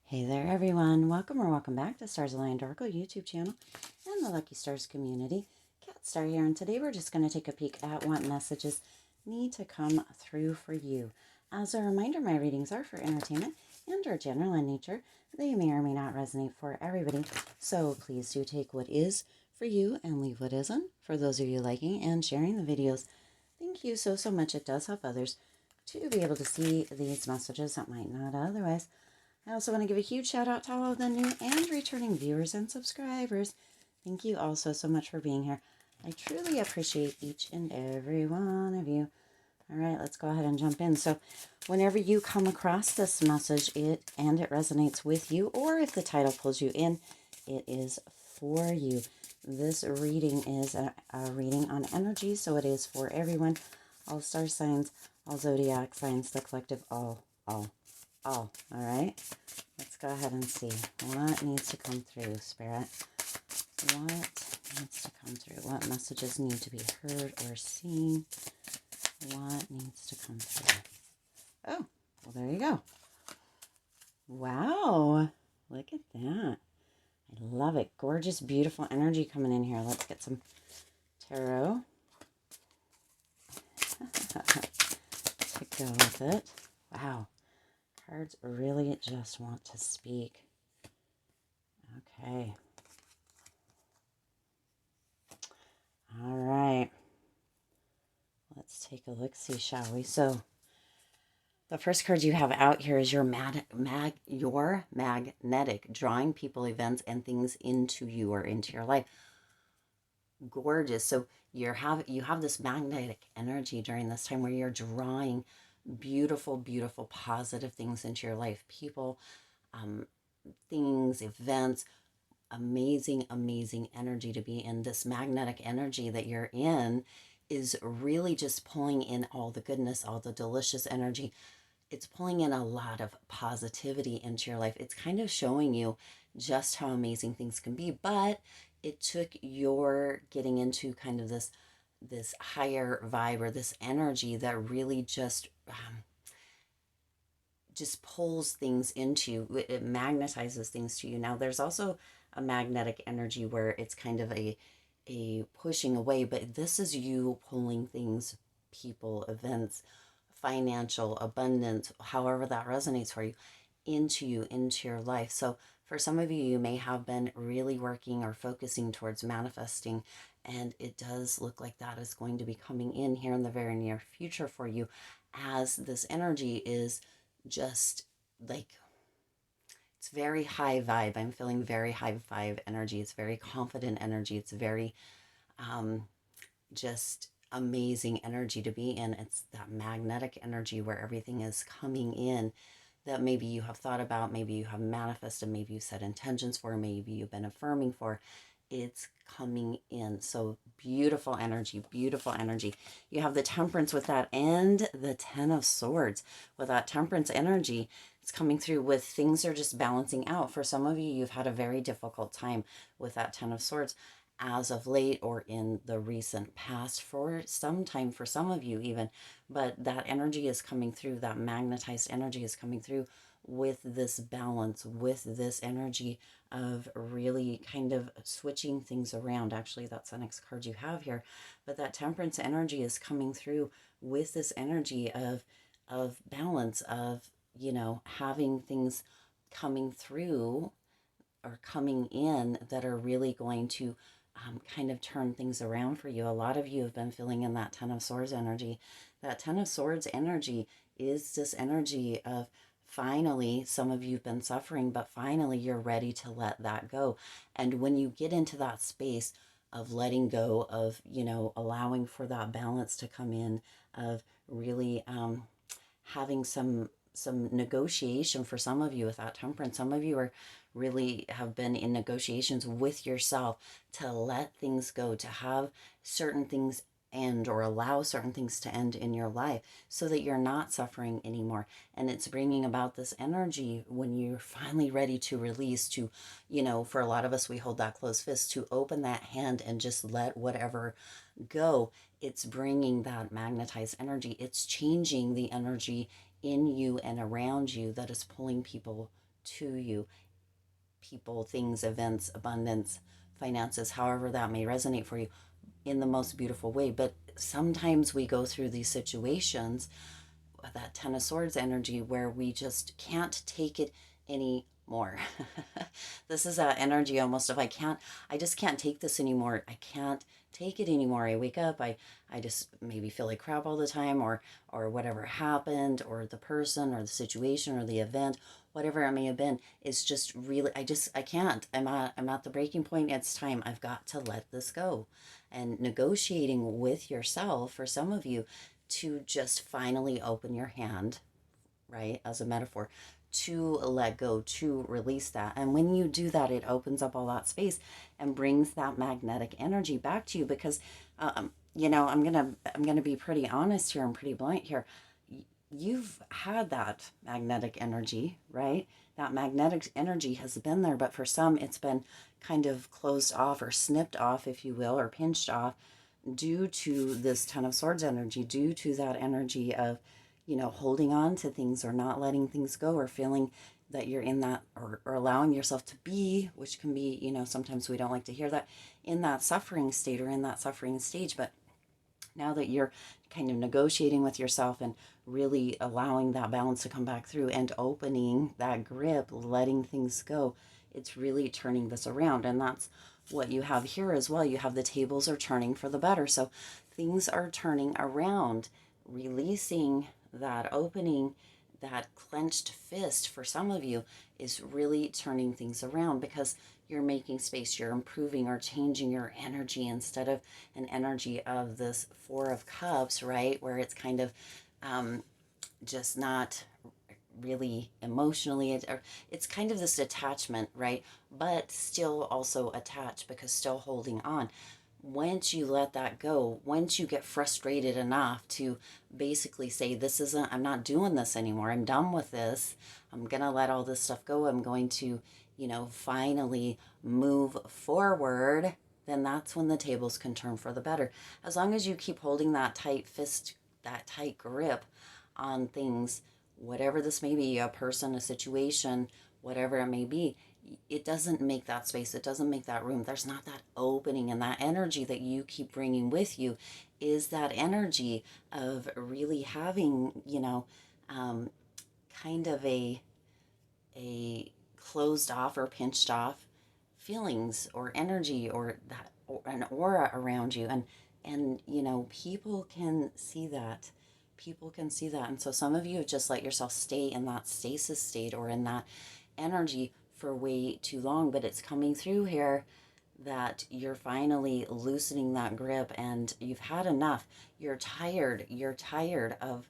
Hey there everyone, welcome or welcome back to Stars Aligned Oracle YouTube channel and the Lucky Stars community. Cat Star here, and today we're just going to take a peek at what messages need to come through for you. As a reminder, my readings are for entertainment and are general in nature. They may or may not resonate for everybody, so please do take what is for you and leave what isn't. For those of you liking and sharing the videos, thank you so much. It does help others to be able to see these messages that might not otherwise. I also want to give a huge shout out to all of the new and returning viewers and subscribers. Thank you all so much for being here. I truly appreciate each and every one of you. All right, let's go ahead and jump in. So whenever you come across this message it resonates with you, or if the title pulls you in, it is for you. This reading is a reading on energy, so it is for everyone. All star signs, all zodiac signs, the collective, all. All right, let's go ahead and see what needs to come through, Spirit. What needs to come through? What messages need to be heard or seen? What needs to come through? Oh, well, there you go. Wow, look at that. I love it. Gorgeous, beautiful energy coming in here. Let's get some tarot to go with it. Wow. Cards really just want to speak. Okay. All right. Let's take a look-see, shall we? So, the first card you have out here is your magnetic, drawing people, events, and things into you or into your life. Gorgeous. So you have this magnetic energy during this time where you're drawing beautiful, positive things into your life. People, things, events, amazing energy to be in. This magnetic energy that you're in is really just pulling in all the goodness, all the delicious energy. It's pulling in a lot of positivity into your life. It's kind of showing you just how amazing things can be, but it took your getting into kind of this higher vibe or this energy that really just pulls things into you. It magnetizes things to you. Now, there's also a magnetic energy where it's kind of a pushing away, but this is you pulling things, people, events, financial abundance, however that resonates for you, into your life. So for some of you, you may have been really working or focusing towards manifesting, and it does look like that is going to be coming in here in the very near future for you, as this energy is just like, it's very high vibe. I'm feeling very high vibe energy. It's very confident energy. It's very just amazing energy to be in. It's that magnetic energy where everything is coming in that maybe you have thought about, maybe you have manifested, maybe you set intentions for, maybe you've been affirming for. It's coming in. So beautiful energy, beautiful energy. You have the Temperance with that, and the Ten of Swords. With that Temperance energy, it's coming through with things are just balancing out. For some of you, you've had a very difficult time with that Ten of Swords as of late or in the recent past, for some time, for some of you even. But that energy is coming through, that magnetized energy is coming through with this balance, with this energy of really kind of switching things around. Actually, that's the next card you have here. But that Temperance energy is coming through with this energy of balance, of, you know, having things coming through or coming in that are really going to kind of turn things around for you. A lot of you have been feeling in that Ten of Swords energy. That Ten of Swords energy is this energy of finally, some of you have been suffering, but finally you're ready to let that go. And when you get into that space of letting go, of, you know, allowing for that balance to come in, of really having some negotiation. For some of you with that Temperance, some of you are really have been in negotiations with yourself to let things go, to have certain things end or allow certain things to end in your life so that you're not suffering anymore. And it's bringing about this energy when you're finally ready to release, to, you know, for a lot of us, we hold that closed fist, to open that hand and just let whatever go. It's bringing that magnetized energy. It's changing the energy in you and around you that is pulling people to you. People, things, events, abundance, finances, however that may resonate for you, in the most beautiful way. But sometimes we go through these situations, that Ten of Swords energy, where we just can't take it anymore. This is that energy almost of I just can't take this anymore. I can't take it anymore. I wake up, I just maybe feel like crap all the time, or whatever happened, or the person, or the situation, or the event, whatever it may have been, is just really, I can't. I'm at the breaking point. It's time. I've got to let this go. And negotiating with yourself, for some of you, to just finally open your hand, right, as a metaphor, to let go, to release that. And when you do that, it opens up all that space and brings that magnetic energy back to you. Because I'm gonna be pretty honest here and pretty blunt here. You've had that magnetic energy, right? That magnetic energy has been there, but for some it's been kind of closed off, or snipped off, if you will, or pinched off, due to this Ten of Swords energy, due to that energy of, holding on to things, or not letting things go, or feeling that you're in that, or allowing yourself to be, which can be, sometimes we don't like to hear that, in that suffering state, or in that suffering stage. But now that you're kind of negotiating with yourself and really allowing that balance to come back through, and opening that grip, letting things go, it's really turning this around. And that's what you have here as well. You have the tables are turning for the better. So things are turning around, releasing that, opening that clenched fist for some of you is really turning things around, because you're making space, you're improving or changing your energy, instead of an energy of this Four of Cups, right, where it's kind of just not really emotionally, it's kind of this detachment, right, but still also attached, because still holding on. Once you let that go, once you get frustrated enough to basically say, I'm not doing this anymore, I'm done with this, I'm gonna let all this stuff go, I'm going to, finally move forward, then that's when the tables can turn for the better. As long as you keep holding that tight fist, that tight grip on things, whatever this may be, a person, a situation, whatever it may be, it doesn't make that space, it doesn't make that room, there's not that opening. And that energy that you keep bringing with you is that energy of really having, kind of a closed off or pinched off feelings, or energy, or that, or an aura around you. And people can see that. People can see that. And so some of you have just let yourself stay in that stasis state, or in that energy, for way too long. But it's coming through here that you're finally loosening that grip, and you've had enough. You're tired. You're tired of,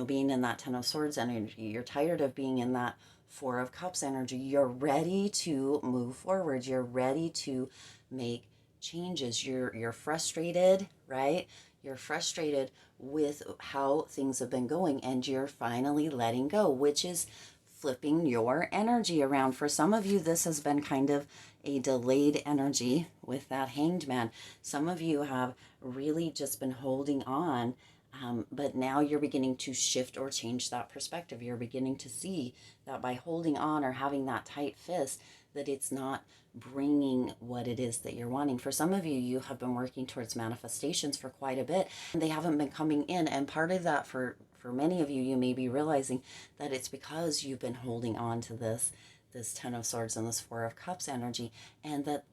being in that Ten of Swords energy. You're tired of being in that Four of Cups energy. You're ready to move forward. You're ready to make changes. You're frustrated, right? You're frustrated with how things have been going, and you're finally letting go, which is flipping your energy around. For some of you, this has been kind of a delayed energy with that Hanged Man. Some of you have really just been holding on, but now you're beginning to shift or change that perspective. You're beginning to see that by holding on, or having that tight fist, that it's not bringing what it is that you're wanting. For some of you, you have been working towards manifestations for quite a bit, and they haven't been coming in. And part of that, for many of you, you may be realizing that it's because you've been holding on to this Ten of Swords and this Four of Cups energy, and that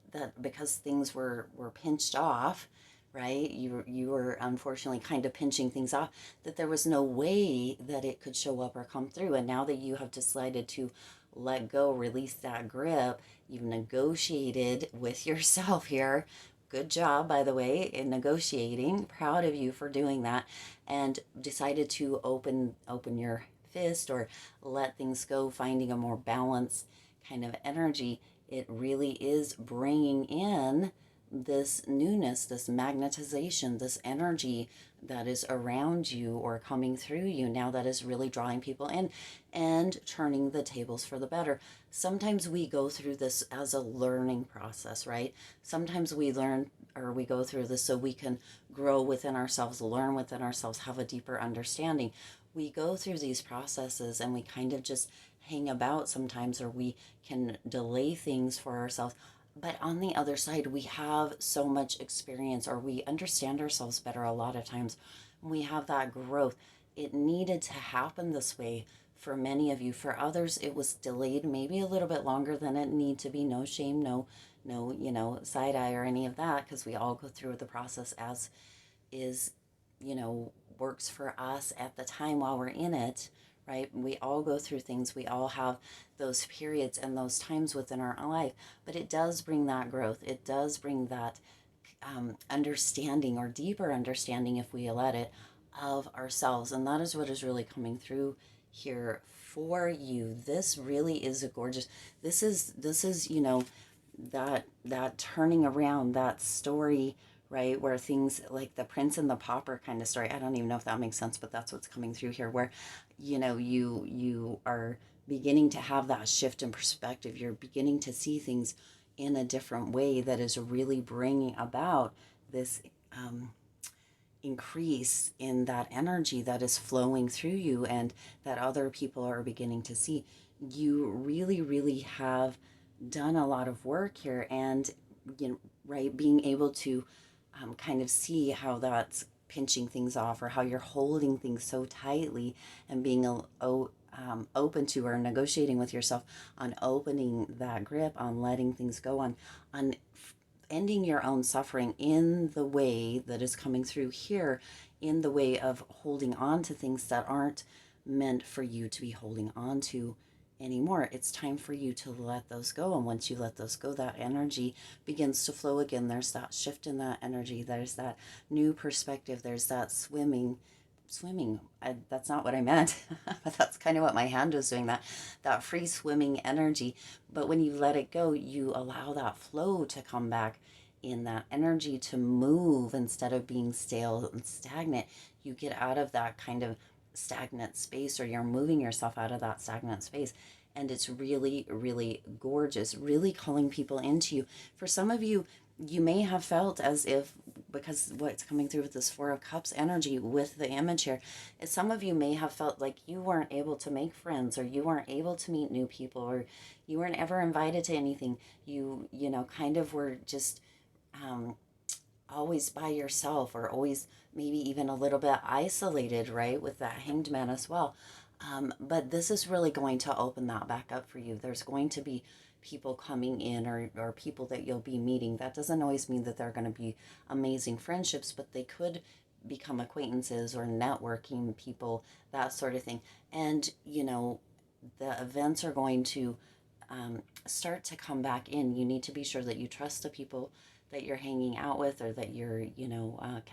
because things were pinched off, right? You were unfortunately kind of pinching things off, that there was no way that it could show up or come through. And now that you have decided to let go, release that grip, you've negotiated with yourself here. Good job, by the way, in negotiating. Proud of you for doing that, and decided to open your fist, or let things go, finding a more balanced kind of energy. It really is bringing in this newness, this magnetization, this energy that is around you or coming through you now, that is really drawing people in and turning the tables for the better. Sometimes we go through this as a learning process, right? Sometimes we learn, or we go through this so we can grow within ourselves, learn within ourselves, have a deeper understanding. We go through these processes, and we kind of just hang about sometimes, or we can delay things for ourselves. But on the other side, we have so much experience, or we understand ourselves better a lot of times. We have that growth. It needed to happen this way for many of you. For others, it was delayed maybe a little bit longer than it need to be. No shame, no, side eye or any of that, because we all go through the process as is, works for us at the time while we're in it, right? We all go through things. We all have those periods and those times within our life, but it does bring that growth. It does bring that understanding, or deeper understanding, if we let it, of ourselves. And that is what is really coming through here for you. This really is a gorgeous, this is, that turning around, that story, right? Where things like the Prince and the Pauper kind of story. I don't even know if that makes sense, but that's what's coming through here, where, you are beginning to have that shift in perspective. You're beginning to see things in a different way that is really bringing about this increase in that energy that is flowing through you, and that other people are beginning to see. You really, really have done a lot of work here, and right, being able to kind of see how that's pinching things off, or how you're holding things so tightly, and being open to, or negotiating with yourself on opening that grip, on letting things go, on ending your own suffering in the way that is coming through here, in the way of holding on to things that aren't meant for you to be holding on to anymore. It's time for you to let those go. And once you let those go, that energy begins to flow again. There's that shift in that energy. There's that new perspective. There's that swimming. That's not what I meant, but that's kind of what my hand was doing, that free swimming energy. But when you let it go, you allow that flow to come back, in that energy to move instead of being stale and stagnant. You get out of that kind of stagnant space, or you're moving yourself out of that stagnant space. And it's really, really gorgeous, really calling people into you. For some of you, you may have felt as if, because what's coming through with this Four of Cups energy with the image here, is some of you may have felt like you weren't able to make friends, or you weren't able to meet new people, or you weren't ever invited to anything. You kind of were just always by yourself, or always maybe even a little bit isolated, right? With that Hanged Man as well. But this is really going to open that back up for you. There's going to be people coming in, or people that you'll be meeting. That doesn't always mean that they're going to be amazing friendships, but they could become acquaintances or networking people, that sort of thing. And, the events are going to start to come back in. You need to be sure that you trust the people that you're hanging out with, or that you're,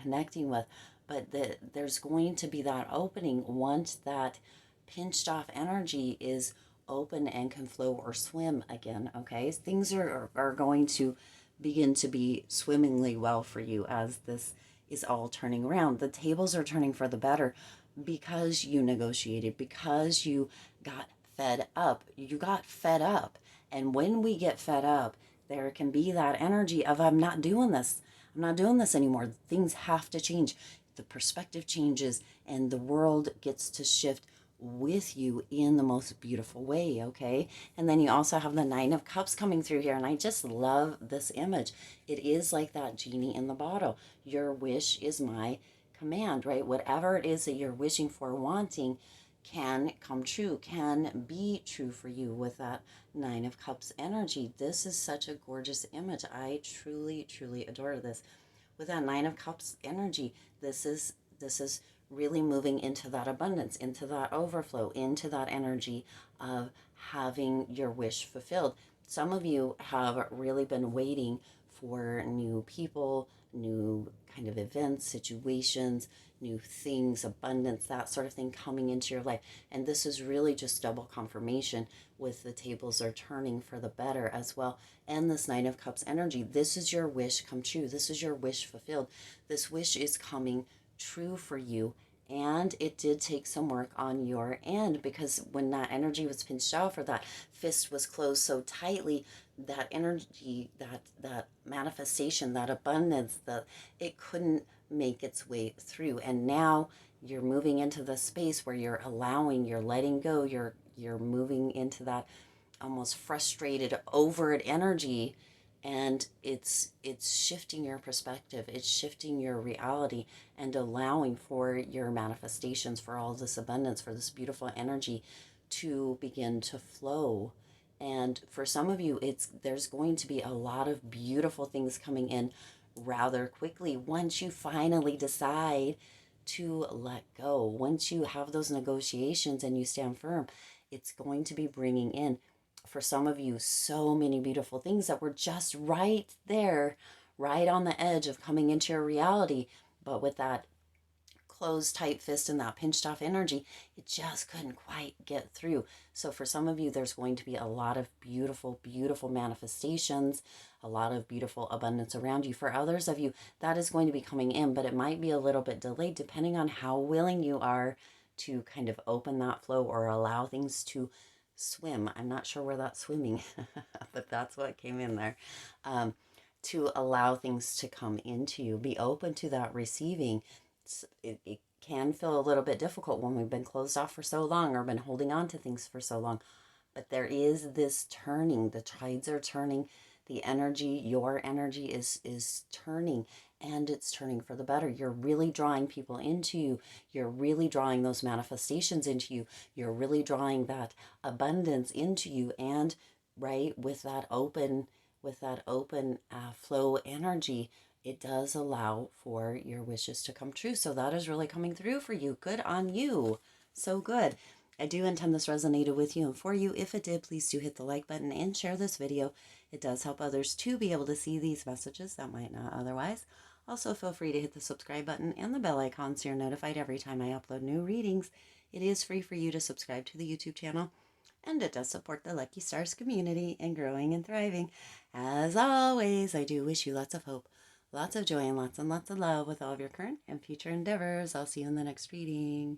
connecting with. But there's going to be that opening once that pinched off energy is open and can flow or swim again. Okay, things are going to begin to be swimmingly well for you as this is all turning around. The tables are turning for the better, because you negotiated, because you got fed up. You got fed up. And when we get fed up, there can be that energy of, I'm not doing this anymore. Things have to change. The perspective changes, and the world gets to shift with you in the most beautiful way. Okay, and then you also have the Nine of Cups coming through here, and I just love this image. It is like that genie in the bottle. Your wish is my command, right? Whatever it is that you're wishing for, wanting, can come true, can be true for you with that Nine of Cups energy. This is such a gorgeous image. I truly, truly adore this. With that Nine of Cups energy, this is really moving into that abundance, into that overflow, into that energy of having your wish fulfilled. Some of you have really been waiting for new people, new kind of events, situations, new things, abundance, that sort of thing coming into your life. And this is really just double confirmation, with the tables are turning for the better as well. And this Nine of Cups energy, this is your wish come true. This is your wish fulfilled. This wish is coming true for you. And it did take some work on your end, because when that energy was pinched off, or that fist was closed so tightly, that energy, that manifestation, that abundance, that it couldn't make its way through. And now you're moving into the space where you're allowing, you're letting go, you're you're moving into that almost frustrated, overt energy, and it's shifting your perspective, it's shifting your reality, and allowing for your manifestations, for all this abundance, for this beautiful energy to begin to flow. And for some of you, there's going to be a lot of beautiful things coming in rather quickly once you finally decide to let go. Once you have those negotiations and you stand firm, it's going to be bringing in, for some of you, so many beautiful things that were just right there, right on the edge of coming into your reality. But with that closed tight fist and that pinched off energy, it just couldn't quite get through. So for some of you, there's going to be a lot of beautiful, beautiful manifestations, a lot of beautiful abundance around you. For others of you, that is going to be coming in, but it might be a little bit delayed depending on how willing you are to kind of open that flow or allow things to swim. I'm not sure where that's swimming, but that's what came in there. To allow things to come into you, be open to that receiving. It can feel a little bit difficult when we've been closed off for so long or been holding on to things for so long. But there is this turning. The tides are turning. The energy, your energy is turning, and it's turning for the better. You're really drawing people into you. You're really drawing those manifestations into you. You're really drawing that abundance into you. And right, with that open flow energy, it does allow for your wishes to come true. So that is really coming through for you. Good on you. So good. I do intend this resonated with you and for you. If it did, please do hit the like button and share this video. It does help others to be able to see these messages that might not otherwise. Also, feel free to hit the subscribe button and the bell icon so you're notified every time I upload new readings. It is free for you to subscribe to the YouTube channel, and it does support the Lucky Stars community in growing and thriving. As always, I do wish you lots of hope, lots of joy, and lots of love with all of your current and future endeavors. I'll see you in the next reading.